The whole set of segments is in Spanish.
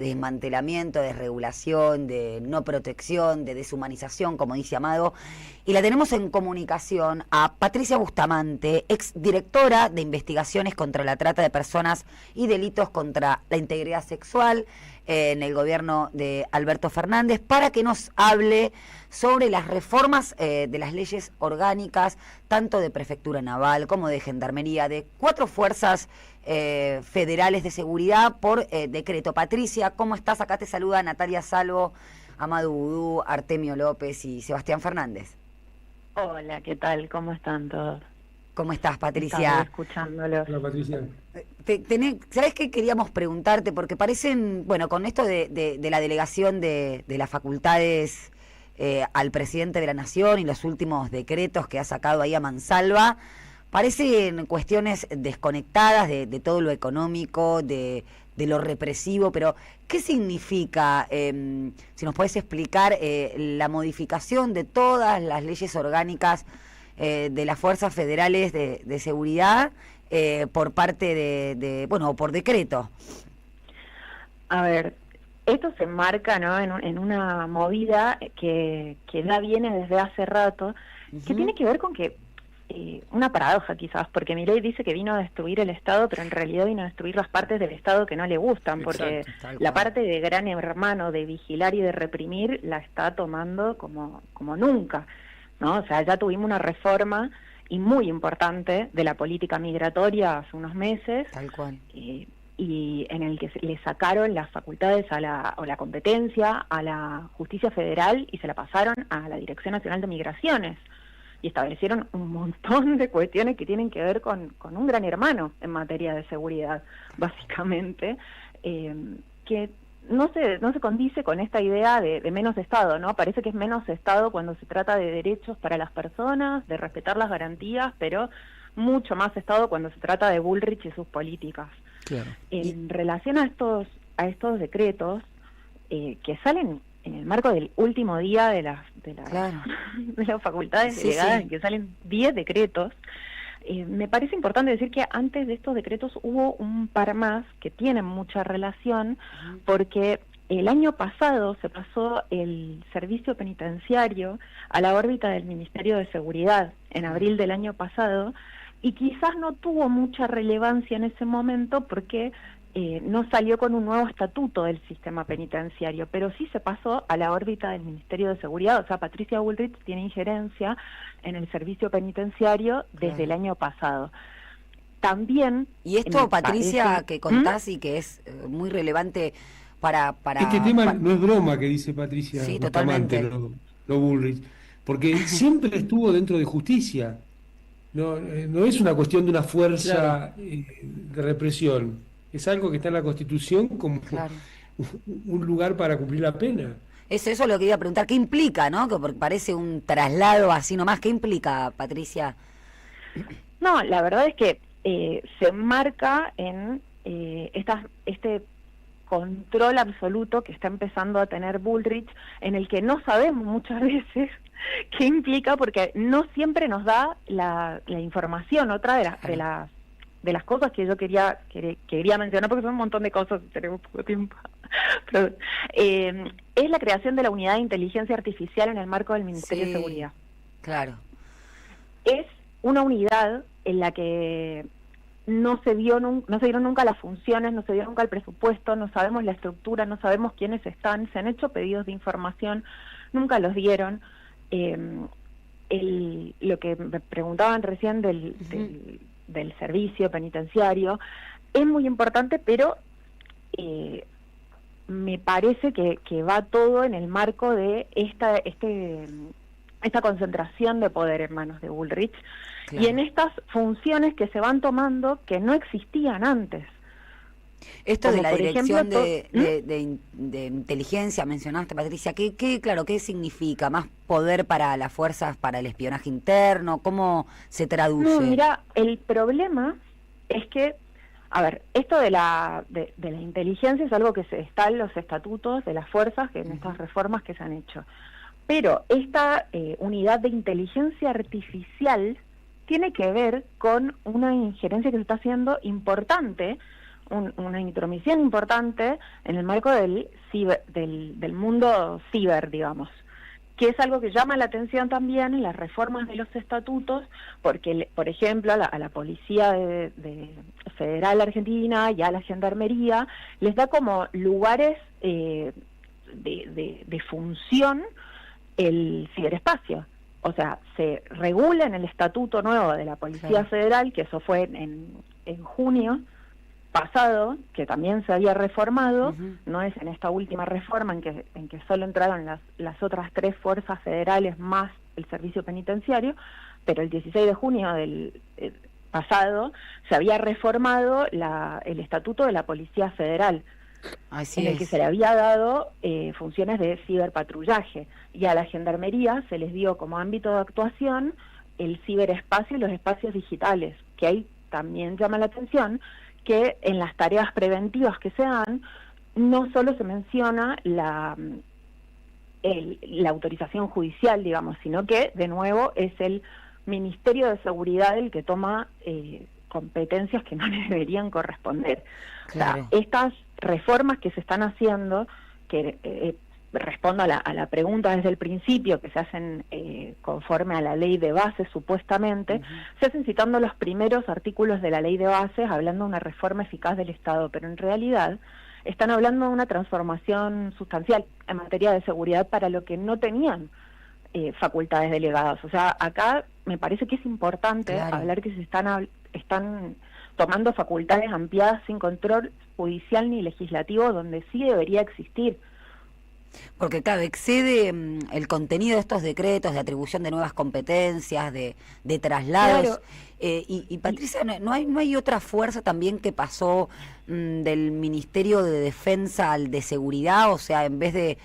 desmantelamiento, desregulación, de no protección, de deshumanización, como dice Amado. Y la tenemos en comunicación a Patricia Bustamante, exdirectora de Investigaciones contra la Trata de Personas y Delitos contra la Integridad Sexual en el gobierno de Alberto Fernández, para que nos hable sobre las reformas de las leyes orgánicas, tanto de Prefectura Naval como de Gendarmería, de 4 fuerzas federales de seguridad por decreto. Patricia, ¿cómo estás? Acá te saluda Natalia Salvo, Amadou Oudou, Artemio López y Sebastián Fernández. Hola, ¿qué tal? ¿Cómo están todos? ¿Cómo estás, Patricia? Estaba escuchándolos. Hola, Patricia. ¿Sabés qué queríamos preguntarte? Porque parecen, bueno, con esto de la delegación de las facultades al presidente de la Nación y los últimos decretos que ha sacado ahí a mansalva, parecen cuestiones desconectadas de todo lo económico, de lo represivo, pero ¿qué significa, si nos podés explicar, la modificación de todas las leyes orgánicas de las fuerzas federales de seguridad por parte bueno, por decreto? A ver, esto se enmarca, ¿no?, en una movida que ya viene desde hace rato, que tiene que ver con que una paradoja quizás, porque Milei dice que vino a destruir el Estado, pero en realidad vino a destruir las partes del Estado que no le gustan, porque la parte de gran hermano, de vigilar y de reprimir, la está tomando como nunca, ¿no? O sea, ya tuvimos una reforma y muy importante de la política migratoria hace unos meses, Tal cual. Y en el que le sacaron las facultades o la competencia a la Justicia Federal y se la pasaron a la Dirección Nacional de Migraciones. Y establecieron un montón de cuestiones que tienen que ver con un gran hermano en materia de seguridad, básicamente, que no se condice con esta idea de menos Estado, ¿no? Parece que es menos Estado cuando se trata de derechos para las personas, de respetar las garantías, pero mucho más Estado cuando se trata de Bullrich y sus políticas. Claro. En relación a estos decretos que salen en el marco del último día de las facultades delegadas, en que salen 10 decretos, me parece importante decir que antes de estos decretos hubo un par más que tienen mucha relación, porque el año pasado se pasó el servicio penitenciario a la órbita del Ministerio de Seguridad, en abril del año pasado, y quizás no tuvo mucha relevancia en ese momento porque no salió con un nuevo estatuto del sistema penitenciario, pero sí se pasó a la órbita del Ministerio de Seguridad. O sea, Patricia Bullrich tiene injerencia en el servicio penitenciario desde el año pasado. También... Y esto, Patricia, que contás y que es muy relevante para Este tema no es broma, que dice Patricia. Sí, Bustamante, totalmente. lo Bullrich, porque siempre estuvo dentro de justicia. No es una cuestión de una fuerza de represión. Es algo que está en la Constitución como un lugar para cumplir la pena. Es eso lo que iba a preguntar. ¿Qué implica, no? Que porque parece un traslado así nomás. ¿Qué implica, Patricia? No, la verdad es que se enmarca en este control absoluto que está empezando a tener Bullrich, en el que no sabemos muchas veces qué implica, porque no siempre nos da la información. Otra de las cosas que yo quería mencionar, porque son un montón de cosas, tenemos poco tiempo, pero, es la creación de la Unidad de Inteligencia Artificial en el marco del Ministerio de Seguridad. Claro. Es una unidad en la que no se dieron nunca las funciones, no se dio nunca el presupuesto, no sabemos la estructura, no sabemos quiénes están, se han hecho pedidos de información, nunca los dieron. Lo que me preguntaban recién del servicio penitenciario es muy importante, pero me parece que va todo en el marco de esta concentración de poder en manos de Bullrich, y en estas funciones que se van tomando que no existían antes. Esto como de la por dirección ejemplo, de inteligencia, mencionaste, Patricia, ¿qué significa? ¿Más poder para las fuerzas, para el espionaje interno? ¿Cómo se traduce? No, mira, el problema es que, a ver, esto de la inteligencia es algo que está en los estatutos de las fuerzas, que en estas reformas que se han hecho. Pero esta unidad de inteligencia artificial tiene que ver con una injerencia que se está haciendo importante. una intromisión importante en el marco del mundo ciber, digamos, que es algo que llama la atención también en las reformas de los estatutos, porque, por ejemplo, a la Policía Federal Argentina y a la Gendarmería les da como lugares de función el ciberespacio. O sea, se regula en el estatuto nuevo de la Policía Federal, que eso fue en junio pasado, que también se había reformado, no es en esta última reforma en que solo entraron las otras 3 fuerzas federales más el servicio penitenciario, pero el 16 de junio del pasado se había reformado el estatuto de la Policía Federal, en el que se le había dado funciones de ciberpatrullaje, y a la Gendarmería se les dio como ámbito de actuación el ciberespacio y los espacios digitales, que ahí también llama la atención que en las tareas preventivas que se dan, no solo se menciona la autorización judicial, digamos, sino que, de nuevo, es el Ministerio de Seguridad el que toma competencias que no le deberían corresponder. Claro. O sea, estas reformas que se están haciendo, que respondo a la pregunta desde el principio, que se hacen conforme a la ley de bases, supuestamente, se hacen citando los primeros artículos de la ley de bases, hablando de una reforma eficaz del Estado, pero en realidad están hablando de una transformación sustancial en materia de seguridad para lo que no tenían facultades delegadas. O sea, acá me parece que es importante hablar que se están tomando facultades ampliadas sin control judicial ni legislativo, donde sí debería existir. Porque, claro, excede el contenido de estos decretos de atribución de nuevas competencias, de traslados. Claro. Y Patricia, ¿no hay otra fuerza también que pasó del Ministerio de Defensa al de Seguridad? O sea, en vez de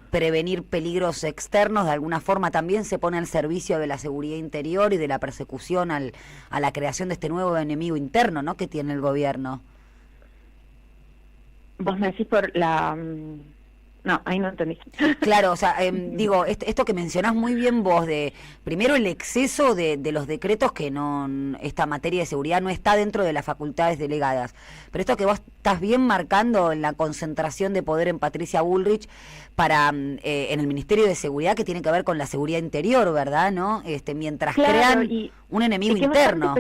prevenir peligros externos, de alguna forma también se pone al servicio de la seguridad interior y de la persecución a la creación de este nuevo enemigo interno, ¿no?, que tiene el gobierno. Vos me decís por la... No, ahí no entendí. Claro, o sea, digo, esto que mencionás muy bien vos, de primero el exceso de los decretos, que esta materia de seguridad no está dentro de las facultades delegadas, pero esto que vos estás bien marcando en la concentración de poder en Patricia Bullrich en el Ministerio de Seguridad, que tiene que ver con la seguridad interior, ¿verdad? ¿No? Mientras crean un enemigo interno.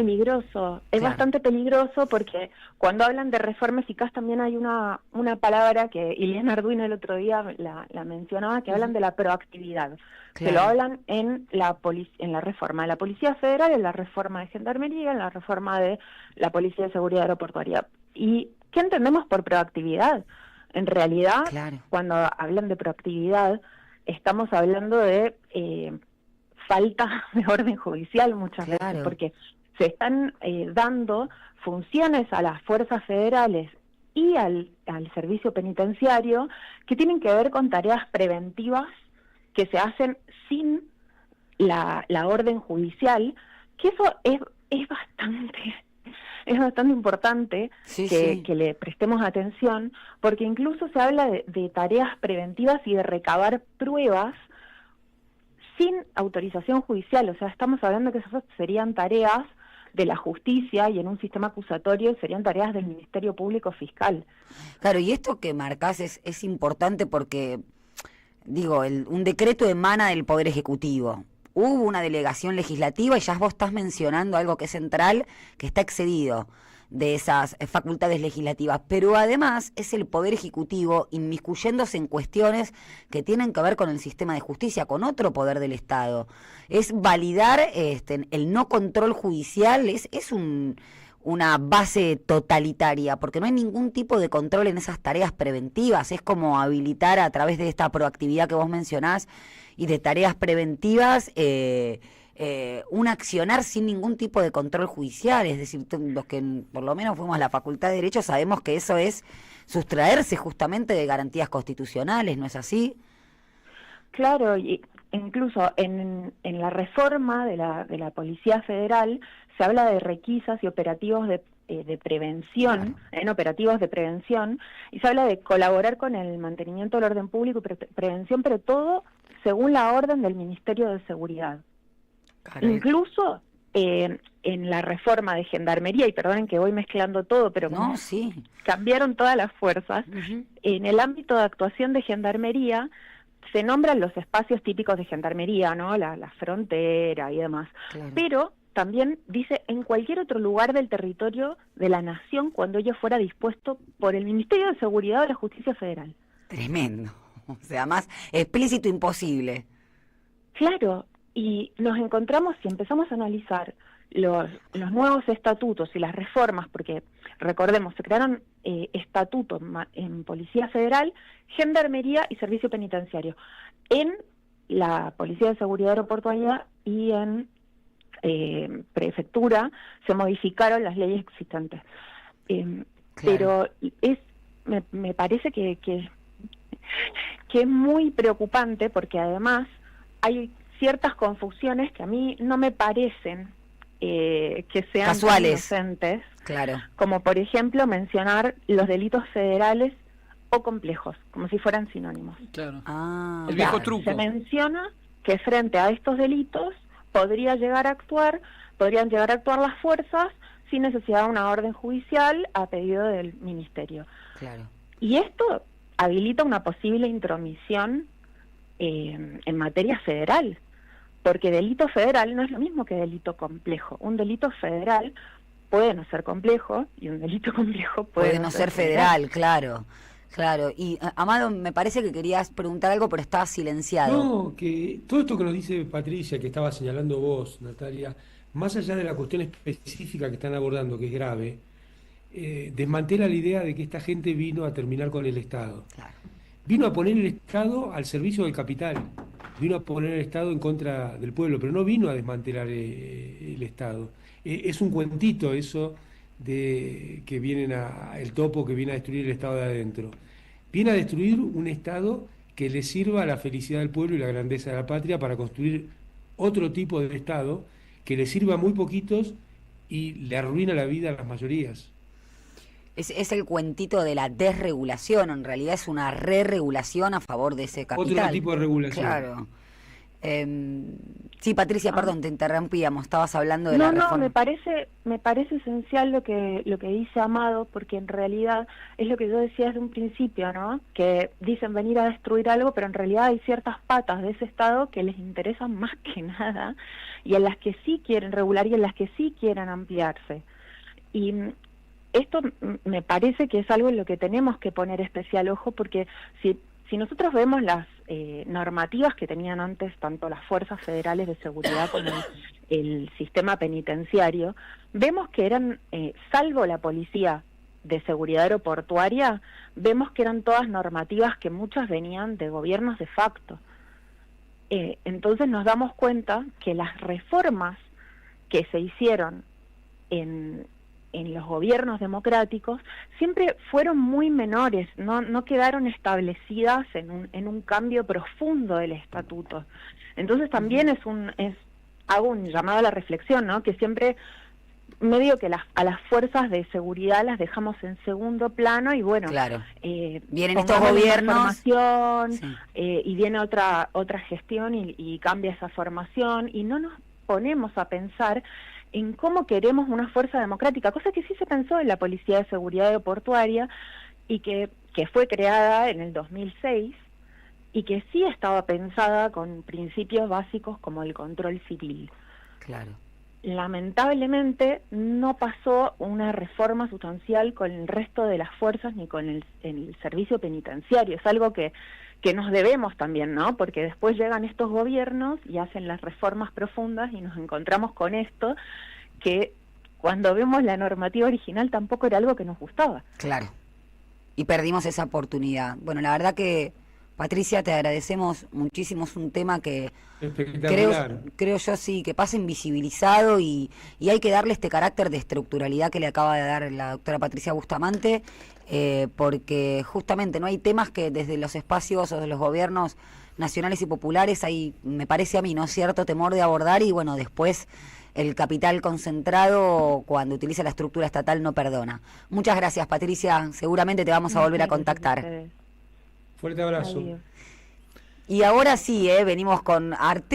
Es bastante peligroso porque cuando hablan de reforma eficaz también hay una palabra que Ileana Arduino el otro día la mencionaba, que hablan de la proactividad. Se lo hablan en la reforma de la Policía Federal, en la reforma de Gendarmería, en la reforma de la Policía de Seguridad Aeroportuaria. ¿Y qué entendemos por proactividad? En realidad, cuando hablan de proactividad, estamos hablando de falta de orden judicial muchas veces, porque se están dando funciones a las fuerzas federales y al servicio penitenciario que tienen que ver con tareas preventivas que se hacen sin la orden judicial, que eso es bastante importante que le prestemos atención, porque incluso se habla de tareas preventivas y de recabar pruebas sin autorización judicial. O sea, estamos hablando que esas serían tareas de la justicia, y en un sistema acusatorio serían tareas del Ministerio Público Fiscal. Claro, y esto que marcás es importante porque, digo, un decreto emana del Poder Ejecutivo. Hubo una delegación legislativa y ya vos estás mencionando algo que es central, que está excedido de esas facultades legislativas, pero además es el Poder Ejecutivo inmiscuyéndose en cuestiones que tienen que ver con el sistema de justicia, con otro poder del Estado. Es validar el no control judicial, es una base totalitaria, porque no hay ningún tipo de control en esas tareas preventivas. Es como habilitar a través de esta proactividad que vos mencionás y de tareas preventivas un accionar sin ningún tipo de control judicial. Es decir, los que por lo menos fuimos a la Facultad de Derecho sabemos que eso es sustraerse justamente de garantías constitucionales, ¿no es así? Claro, y incluso en la reforma de la Policía Federal se habla de requisas y operativos de prevención, en operativos de prevención, y se habla de colaborar con el mantenimiento del orden público y prevención, pero todo según la orden del Ministerio de Seguridad. Caray. Incluso en la reforma de Gendarmería, y perdonen que voy mezclando todo, pero no, sí, cambiaron todas las fuerzas, en el ámbito de actuación de Gendarmería se nombran los espacios típicos de Gendarmería, ¿no? La frontera y demás, claro. Pero también dice en cualquier otro lugar del territorio de la nación cuando ello fuera dispuesto por el Ministerio de Seguridad o la Justicia Federal. Tremendo, o sea, más explícito imposible. Claro, y nos encontramos y empezamos a analizar los nuevos estatutos y las reformas, porque recordemos, se crearon estatutos en Policía Federal, Gendarmería y Servicio Penitenciario. En la Policía de Seguridad Aeroportuaria y en Prefectura se modificaron las leyes existentes. Pero me parece que es muy preocupante, porque además hay ciertas confusiones que a mí no me parecen que sean casuales, inocentes, claro. Como por ejemplo mencionar los delitos federales o complejos, como si fueran sinónimos. Claro. O El viejo sea, truco. se menciona que frente a estos delitos podrían llegar a actuar las fuerzas sin necesidad de una orden judicial a pedido del ministerio. Claro. Y esto habilita una posible intromisión en materia federal, porque delito federal no es lo mismo que delito complejo. Un delito federal puede no ser complejo y un delito complejo puede no ser federal, claro. Claro, y Amado, me parece que querías preguntar algo, pero estaba silenciado. No, que todo esto que nos dice Patricia, que estaba señalando vos, Natalia, más allá de la cuestión específica que están abordando, que es grave, desmantela la idea de que esta gente vino a terminar con el Estado. Claro. Vino a poner el Estado al servicio del capital, vino a poner el Estado en contra del pueblo, pero no vino a desmantelar el Estado. Es un cuentito eso de que vienen el topo que viene a destruir el Estado de adentro. Viene a destruir un Estado que le sirva a la felicidad del pueblo y la grandeza de la patria para construir otro tipo de Estado que le sirva a muy poquitos y le arruina la vida a las mayorías. Es el cuentito de la desregulación, en realidad es una re-regulación a favor de ese capital. Otro tipo de regulación. Claro. Sí, Patricia, perdón, te interrumpíamos, estabas hablando de la reforma. No, me parece esencial lo que dice Amado, porque en realidad es lo que yo decía desde un principio, ¿no? Que dicen venir a destruir algo, pero en realidad hay ciertas patas de ese Estado que les interesan más que nada, y en las que sí quieren regular y en las que sí quieren ampliarse. Y esto me parece que es algo en lo que tenemos que poner especial ojo, porque si nosotros vemos las normativas que tenían antes tanto las fuerzas federales de seguridad como el sistema penitenciario, vemos que eran, salvo la policía de seguridad aeroportuaria, vemos que eran todas normativas que muchas venían de gobiernos de facto. Entonces nos damos cuenta que las reformas que se hicieron en los gobiernos democráticos siempre fueron muy menores, no quedaron establecidas en un cambio profundo del estatuto. Entonces también hago un llamado a la reflexión, ¿no? Que siempre medio que a las fuerzas de seguridad las dejamos en segundo plano y bueno, claro. Vienen estos gobiernos sí. Y viene otra gestión y cambia esa formación y no nos ponemos a pensar en cómo queremos una fuerza democrática, cosa que sí se pensó en la Policía de Seguridad Aeroportuaria y que fue creada en el 2006 y que sí estaba pensada con principios básicos como el control civil. Claro. Lamentablemente no pasó una reforma sustancial con el resto de las fuerzas ni con el servicio penitenciario. Es algo que nos debemos también, ¿no? Porque después llegan estos gobiernos y hacen las reformas profundas y nos encontramos con esto que cuando vemos la normativa original tampoco era algo que nos gustaba. Claro. Y perdimos esa oportunidad. Bueno, la verdad que, Patricia, te agradecemos muchísimo. Es un tema que creo yo sí, que pasa invisibilizado y hay que darle este carácter de estructuralidad que le acaba de dar la doctora Patricia Bustamante, porque justamente no hay temas que desde los espacios o de los gobiernos nacionales y populares hay, me parece a mí, ¿no? Cierto temor de abordar y bueno, después el capital concentrado cuando utiliza la estructura estatal no perdona. Muchas gracias, Patricia, seguramente te vamos a volver a contactar. Fuerte abrazo. Adiós. Y ahora sí, venimos con Arte.